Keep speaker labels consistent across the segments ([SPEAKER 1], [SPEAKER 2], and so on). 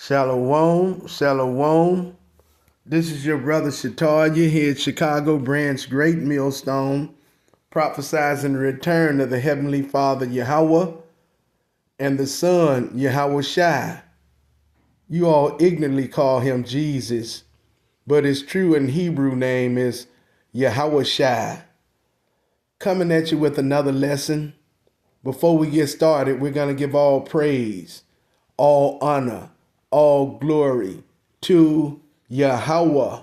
[SPEAKER 1] Shalom, shalom. This is your brother Shatar. You're here at Chicago Branch Great Millstone, prophesizing the return of the Heavenly Father Yahweh and the Son Yahweh Shai. You all ignorantly call him Jesus, but his true and Hebrew name is Yahweh Shai. Coming at you with another lesson. Before we get started, we're going to give all praise, all honor, all glory to Yahweh,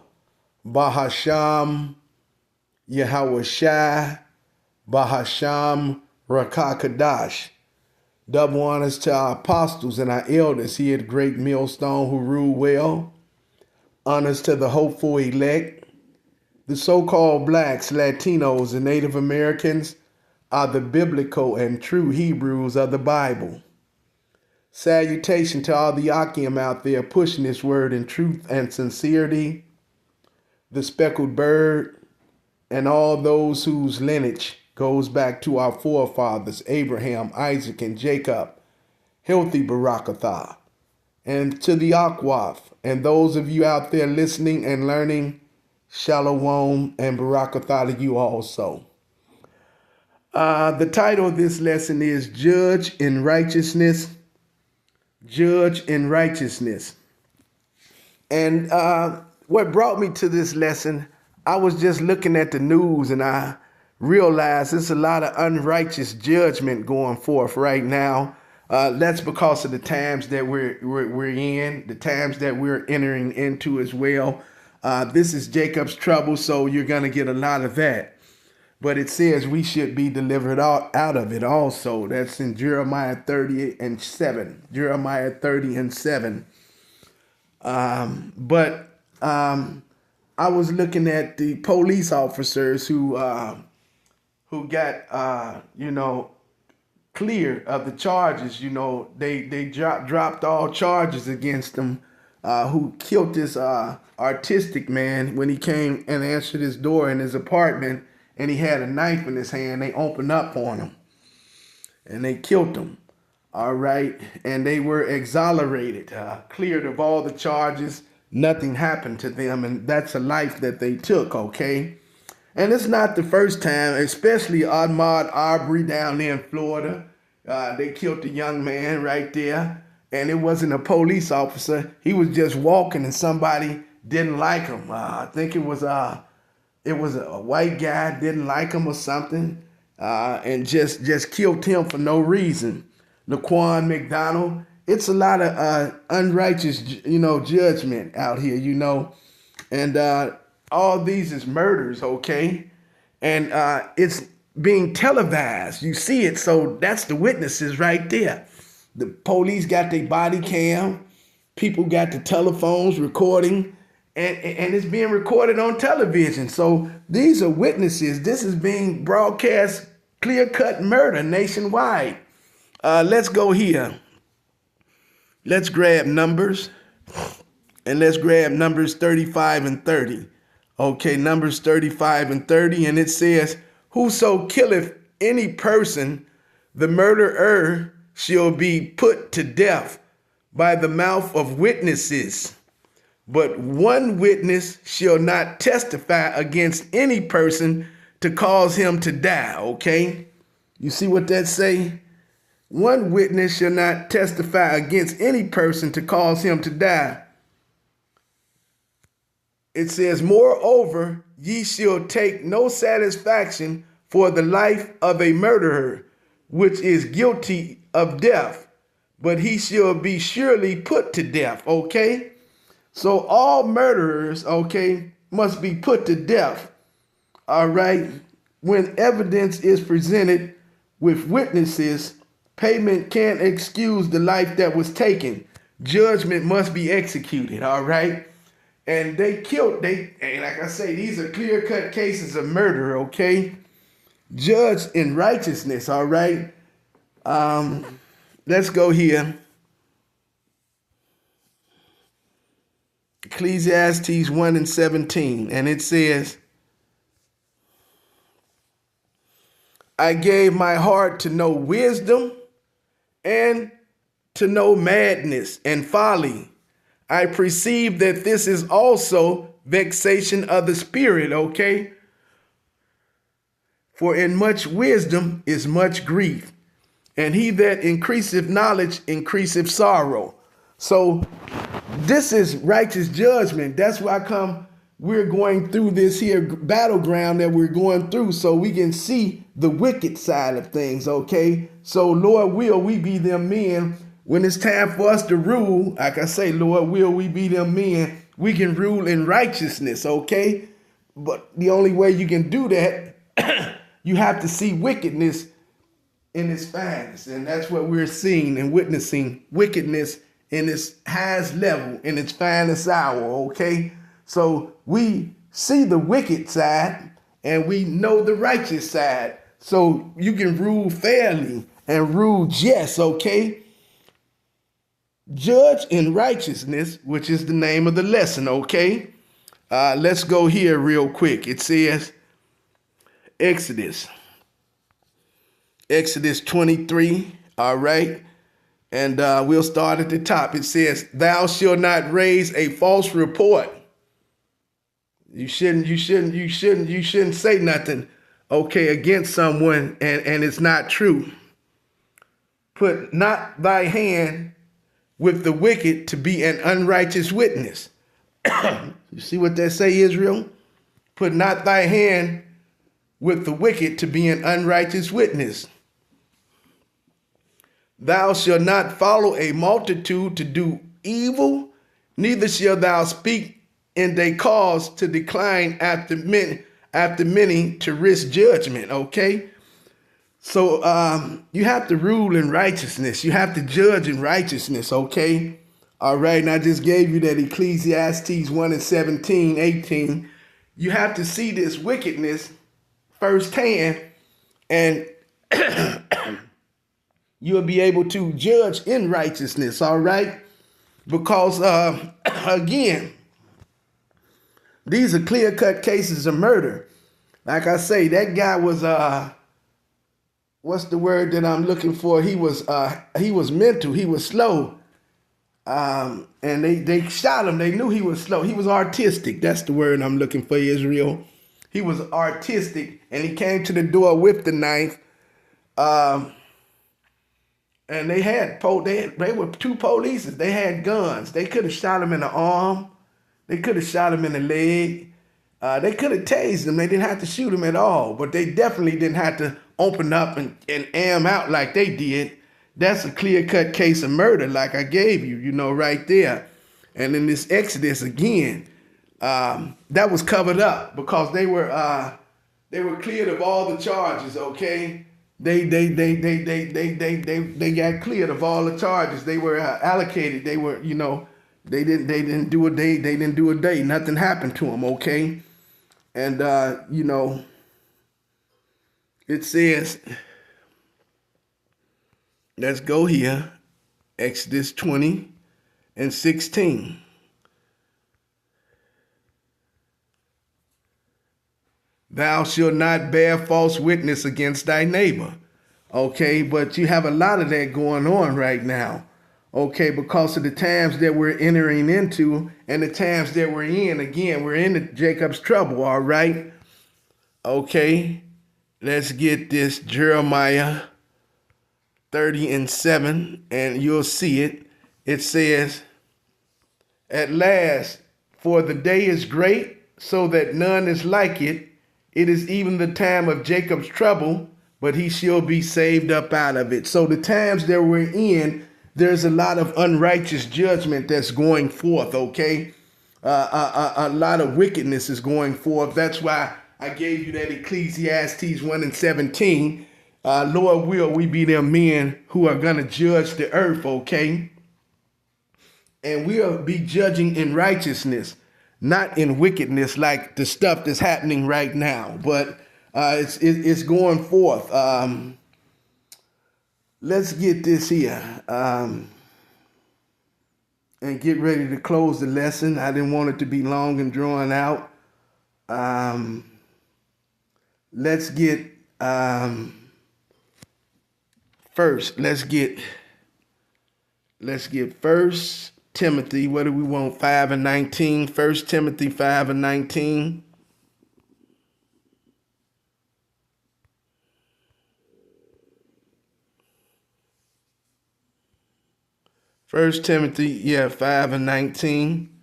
[SPEAKER 1] Bahasham, Yahweh Shai, Bahasham, Rakakadash. Double honors to our apostles and our elders here at Great Millstone who rule well. Honors to the hopeful elect. The so-called blacks, Latinos, and Native Americans are the biblical and true Hebrews of the Bible. Salutation to all the Akim out there pushing this word in truth and sincerity, the speckled bird, and all those whose lineage goes back to our forefathers, Abraham, Isaac, and Jacob, healthy Barakathah, and to the Akwaf, and those of you out there listening and learning, Shalom and Barakathah to you also. The title of this lesson is Judge in Righteousness. Judge in righteousness. And what brought me to this lesson, I was just looking at the news and I realized there's a lot of unrighteous judgment going forth right now. That's because of the times that we're in, the times that we're entering into as well. This is Jacob's trouble, so you're going to get a lot of that. But it says we should be delivered out of it also. That's in Jeremiah 30 and 7. Jeremiah 30 and 7. But I was looking at the police officers who got, clear of the charges. They dropped all charges against them, who killed this artistic man when he came and answered his door in his apartment. And he had a knife in his hand. They opened up on him and they killed him. All right. And they were exonerated, cleared of all the charges. Nothing happened to them. And that's a life that they took. OK. And it's not the first time, especially Ahmaud Arbery down there in Florida. They killed a young man right there. And it wasn't a police officer. He was just walking and somebody didn't like him. I think it was a white guy, didn't like him or something, and just killed him for no reason. Laquan McDonald. It's a lot of unrighteous, judgment out here, and all these is murders, okay, and it's being televised. You see it, so that's the witnesses right there. The police got their body cam, people got the telephones recording. And it's being recorded on television. So these are witnesses. This is being broadcast, clear-cut murder nationwide. Let's go here. Let's grab Numbers. And let's grab Numbers 35 and 30. Okay, Numbers 35 and 30. And it says, whoso killeth any person, the murderer shall be put to death by the mouth of witnesses. But one witness shall not testify against any person to cause him to die, okay? You see what that say? One witness shall not testify against any person to cause him to die. It says, moreover, ye shall take no satisfaction for the life of a murderer, which is guilty of death, but he shall be surely put to death, okay? So all murderers, okay, must be put to death, all right? When evidence is presented with witnesses, payment can't excuse the life that was taken. Judgment must be executed, all right? And they killed, and like I say, these are clear-cut cases of murder, okay? Judge in righteousness, all right? Let's go here. Ecclesiastes 1 and 17, and it says, I gave my heart to know wisdom and to know madness and folly. I perceive that this is also vexation of the spirit, okay? For in much wisdom is much grief, and he that increaseth knowledge increaseth sorrow. So this is righteous judgment. That's why we're going through this here battleground that we're going through, so we can see the wicked side of things, okay? So Lord, will we be them men when it's time for us to rule? Like I say, Lord, will we be them men? We can rule in righteousness, okay? But the only way you can do that, you have to see wickedness in its finest. And that's what we're seeing and witnessing, wickedness in its highest level, in its finest hour, okay? So we see the wicked side and we know the righteous side. So you can rule fairly and rule just, okay? Judge in righteousness, which is the name of the lesson, okay? Let's go here real quick. It says, Exodus 23, all right? And we'll start at the top. It says, thou shalt not raise a false report. You shouldn't say nothing, okay, against someone and it's not true. Put not thy hand with the wicked to be an unrighteous witness. You see what that say, Israel? Put not thy hand with the wicked to be an unrighteous witness. Thou shalt not follow a multitude to do evil, neither shalt thou speak in their cause to decline after many to risk judgment, okay? So you have to rule in righteousness. You have to judge in righteousness, okay? All right, and I just gave you that Ecclesiastes 1 and 17, 18. You have to see this wickedness firsthand, and you'll be able to judge in righteousness, all right? Because, again, these are clear-cut cases of murder. Like I say, that guy was, what's the word that I'm looking for? He was mental. He was slow. And they shot him. They knew he was slow. He was artistic. That's the word I'm looking for, Israel. He was artistic, and he came to the door with the knife. And they were two police. They had guns. They could have shot him in the arm. They could have shot him in the leg. They could have tased him. They didn't have to shoot him at all. But they definitely didn't have to open up and am out like they did. That's a clear-cut case of murder, like I gave you, right there. And in this Exodus again, that was covered up because they were cleared of all the charges. Okay, they got cleared of all the charges. They were allocated. They were, they didn't do a day. They didn't do a day. Nothing happened to them. Okay, and it says. Let's go here, Exodus 20 and 16. Thou shalt not bear false witness against thy neighbor. Okay, but you have a lot of that going on right now. Okay, because of the times that we're entering into and the times that we're in. Again, we're in Jacob's trouble, all right? Okay, let's get this Jeremiah 30 and 7, and you'll see it. It says, at last, for the day is great, so that none is like it. It is even the time of Jacob's trouble, but he shall be saved up out of it. So the times that we're in, there's a lot of unrighteous judgment that's going forth, okay? A lot of wickedness is going forth. That's why I gave you that Ecclesiastes 1 and 17. Lord, will we be them men who are going to judge the earth, okay? And we'll be judging in righteousness, not in wickedness like the stuff that's happening right now. But it's going forth. Let's get this here and get ready to close the lesson. I didn't want it to be long and drawn out. Let's get... First, let's get first Timothy, what do we want? 5 and 19. 1 Timothy 5 and 19. First Timothy, 5 and 19.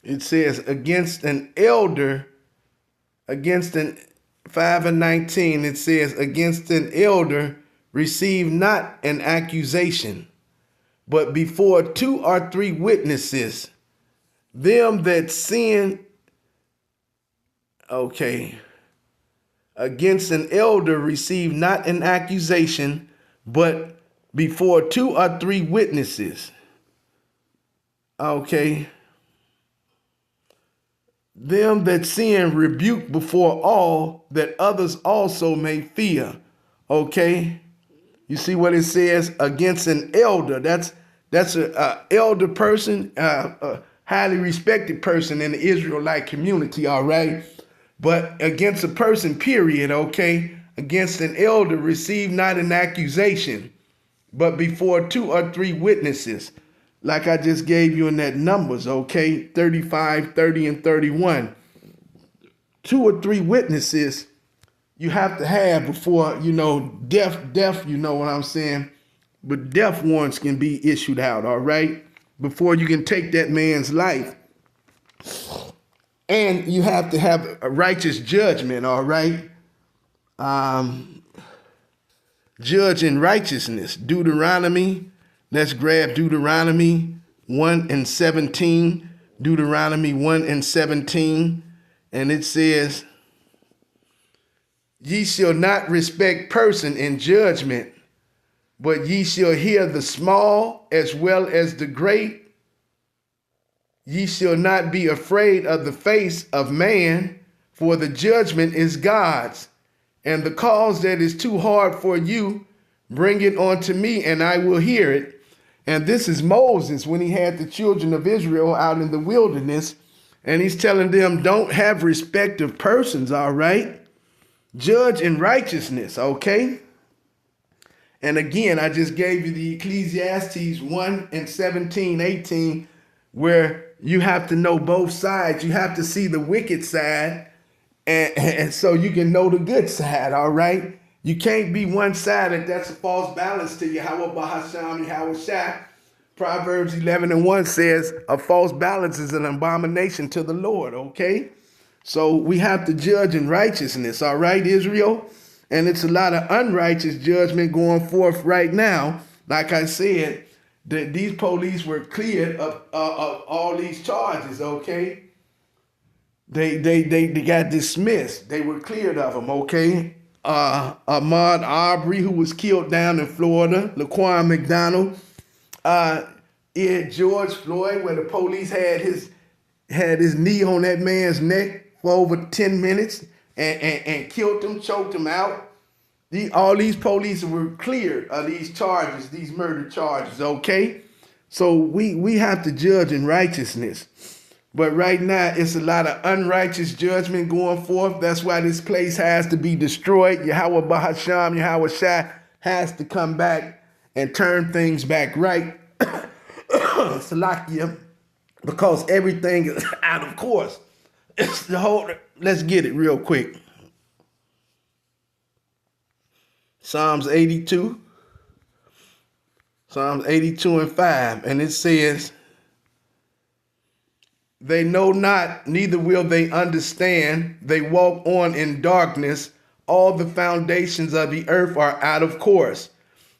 [SPEAKER 1] It says, against an elder, 5 and 19, it says, against an elder, receive not an accusation, but before 2 or 3 witnesses, them that sin, against an elder receive not an accusation, but before 2 or 3 witnesses. Them that sin rebuke before all, that others also may fear. You see what it says? Against an elder. That's a elder person, a highly respected person in the Israelite community, all right? But against a person, period, against an elder, receive not an accusation, but before 2 or 3 witnesses, like I just gave you in that Numbers, 35, 30, and 31. 2 or 3 witnesses you have to have before, death, you know what I'm saying? But death warrants can be issued out, all right? Before you can take that man's life. And you have to have a righteous judgment, all right? Judge in righteousness. Deuteronomy. Let's grab Deuteronomy 1 and 17. Deuteronomy 1 and 17. And it says, ye shall not respect person in judgment, but ye shall hear the small as well as the great. Ye shall not be afraid of the face of man, for the judgment is God's. And the cause that is too hard for you, bring it unto me, and I will hear it. And this is Moses when he had the children of Israel out in the wilderness. And he's telling them, don't have respect of persons, all right? Judge in righteousness, And again, I just gave you the Ecclesiastes 1 and 17, 18, where you have to know both sides. You have to see the wicked side, and so you can know the good side, all right? You can't be one-sided. That's a false balance to Yahweh Bahasham, Yahweh Shah. Proverbs 11 and 1 says, a false balance is an abomination to the Lord, So we have to judge in righteousness, all right, Israel? And it's a lot of unrighteous judgment going forth right now. Like I said, these police were cleared of all these charges, They got dismissed. They were cleared of them, Ahmaud Arbery, who was killed down in Florida, Laquan McDonald, George Floyd, where the police had his knee on that man's neck for over 10 minutes and killed him, choked him out. All these police were cleared of these charges, these murder charges, So we have to judge in righteousness. But right now, it's a lot of unrighteous judgment going forth. That's why this place has to be destroyed. Yahweh Bahasham, Yahweh Shai has to come back and turn things back right. Salakia, because everything is out of course. It's the whole. Let's get it real quick. Psalms 82. Psalms 82 and 5. And it says, they know not, neither will they understand. They walk on in darkness. All the foundations of the earth are out of course.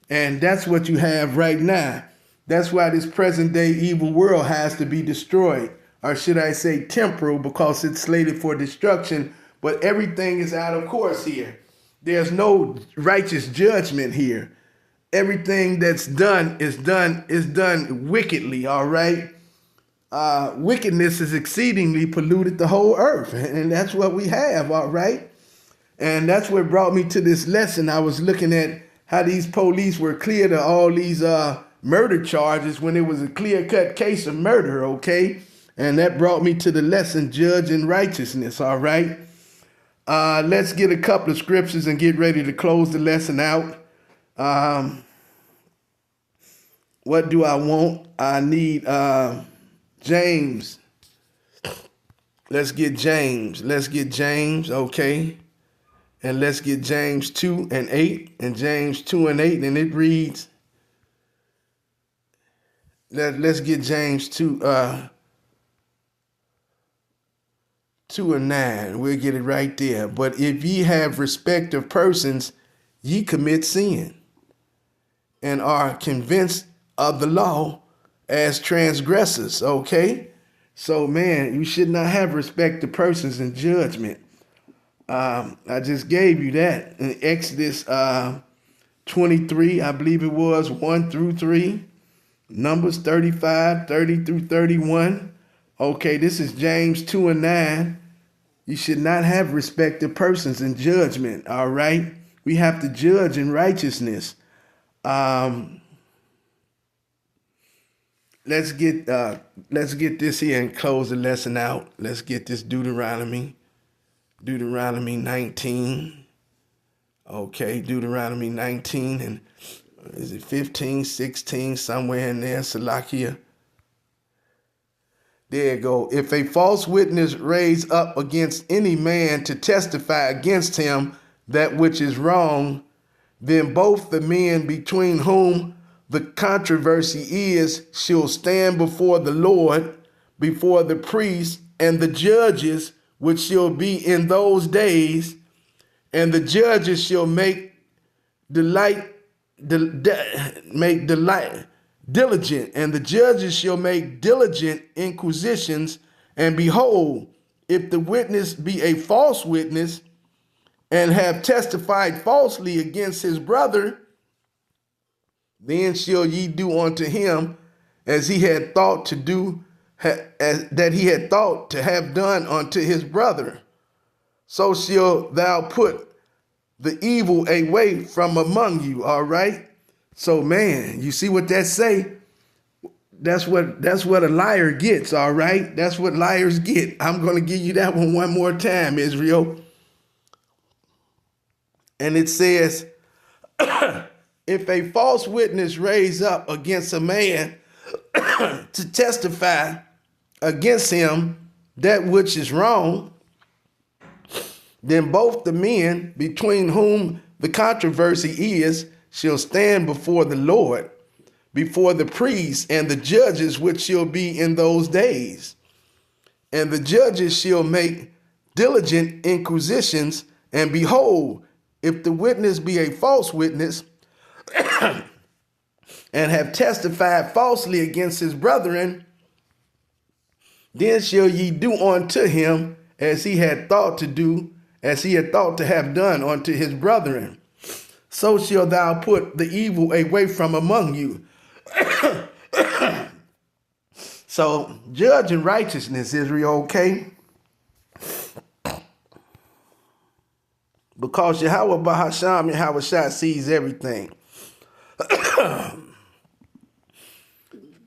[SPEAKER 1] And that's what you have right now. That's why this present day evil world has to be destroyed. Or should I say temporal, because it's slated for destruction. But everything is out of course here. There's no righteous judgment here. Everything that's done is done wickedly, all right? Wickedness has exceedingly polluted the whole earth. And that's what we have, all right? And that's what brought me to this lesson. I was looking at how these police were cleared of all these murder charges when it was a clear-cut case of murder, And that brought me to the lesson, judging righteousness, all right? Let's get a couple of scriptures and get ready to close the lesson out. What do I want? I need James. Let's get James. Let's get James, okay? And let's get James 2 and 8. And James 2 and 8, and it reads, let's get James 2, 2 and 9. We'll get it right there. But if ye have respect of persons, ye commit sin, and are convinced of the law as transgressors, okay? So, man, you should not have respect to persons in judgment. I just gave you that in Exodus 23, I believe it was, 1 through 3. Numbers 35, 30 through 31. Okay, this is James 2 and 9. You should not have respect to persons in judgment, all right? We have to judge in righteousness. Let's get this here and close the lesson out. Let's get this Deuteronomy 19. Okay, Deuteronomy 19, and is it 15, 16, somewhere in there, Salakia? There you go. If a false witness raise up against any man to testify against him that which is wrong, then both the men between whom the controversy is shall stand before the Lord, before the priests and the judges, which shall be in those days, and the judges shall make diligent, and the judges shall make diligent inquisitions. And behold, if the witness be a false witness, and have testified falsely against his brother, then shall ye do unto him as he had thought to do, that he had thought to have done unto his brother. So shall thou put the evil away from among you. All right. So, man, you see what that say? That's what a liar gets. All right. That's what liars get. I'm going to give you that one more time, Israel. And it says, if a false witness raise up against a man to testify against him that which is wrong, then both the men between whom the controversy is shall stand before the Lord, before the priests and the judges, which shall be in those days. And the judges shall make diligent inquisitions, and behold, if the witness be a false witness, and have testified falsely against his brethren, then shall ye do unto him as he had thought to do, as he had thought to have done unto his brethren. So shall thou put the evil away from among you. So judge in righteousness, Israel, okay? Because Yahweh Bahasham, Yahweh Shah sees everything.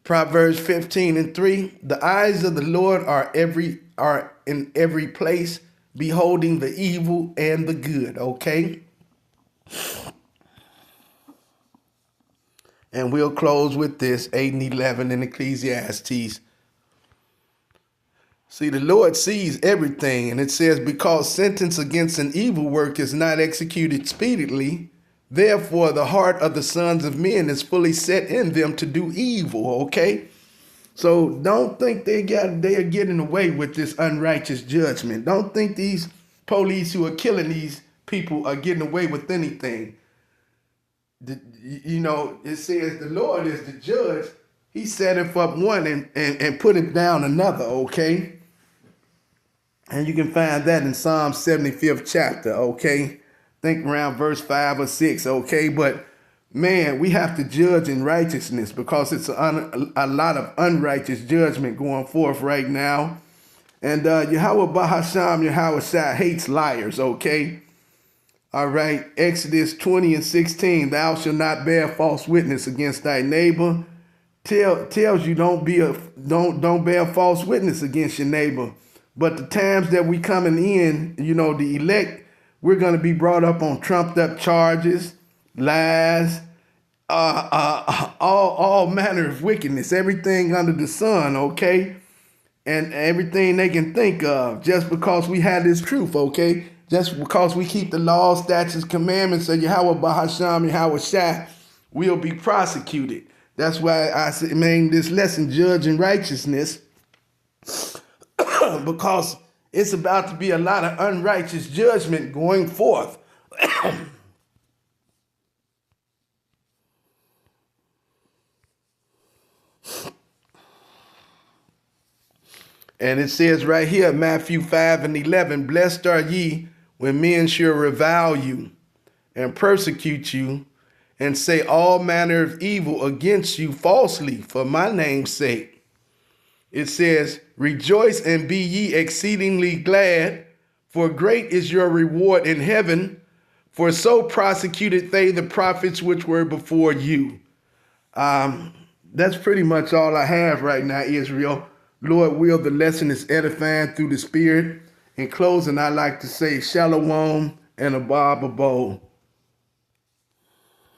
[SPEAKER 1] Proverbs 15 and 3, the eyes of the Lord are in every place, beholding the evil and the good, okay? And we'll close with this, 8 and 11 in Ecclesiastes. See, the Lord sees everything, and it says, because sentence against an evil work is not executed speedily, therefore the heart of the sons of men is fully set in them to do evil, okay? So don't think they are getting away with this unrighteous judgment. Don't think these police who are killing these people are getting away with anything. It says the Lord is the judge. He set him up one and put him down another, okay? And you can find that in Psalm 75th chapter, okay? Think around verse 5 or 6, okay? But, man, we have to judge in righteousness because it's a lot of unrighteous judgment going forth right now. And Yahweh Bahasham, Yahweh Shah hates liars, okay? All right, Exodus 20 and 16, thou shalt not bear false witness against thy neighbor. tells you don't bear false witness against your neighbor. But the times that we coming in, the elect, we're going to be brought up on trumped up charges, lies, all manner of wickedness, everything under the sun, okay? And everything they can think of, just because we have this truth, okay? Just because we keep the laws, statutes, commandments of Yahweh Bahasham, Yahweh Shai, we'll be prosecuted. That's why I named this lesson Judge and Righteousness, because it's about to be a lot of unrighteous judgment going forth. And it says right here, Matthew 5:11, blessed are ye when men shall revile you and persecute you and say all manner of evil against you falsely for my name's sake. It says, rejoice and be ye exceedingly glad, for great is your reward in heaven, for so prosecuted they the prophets which were before you. That's pretty much all I have right now, Israel. Lord will, the lesson is edifying through the Spirit. In closing, I like to say shalom and a abba bo.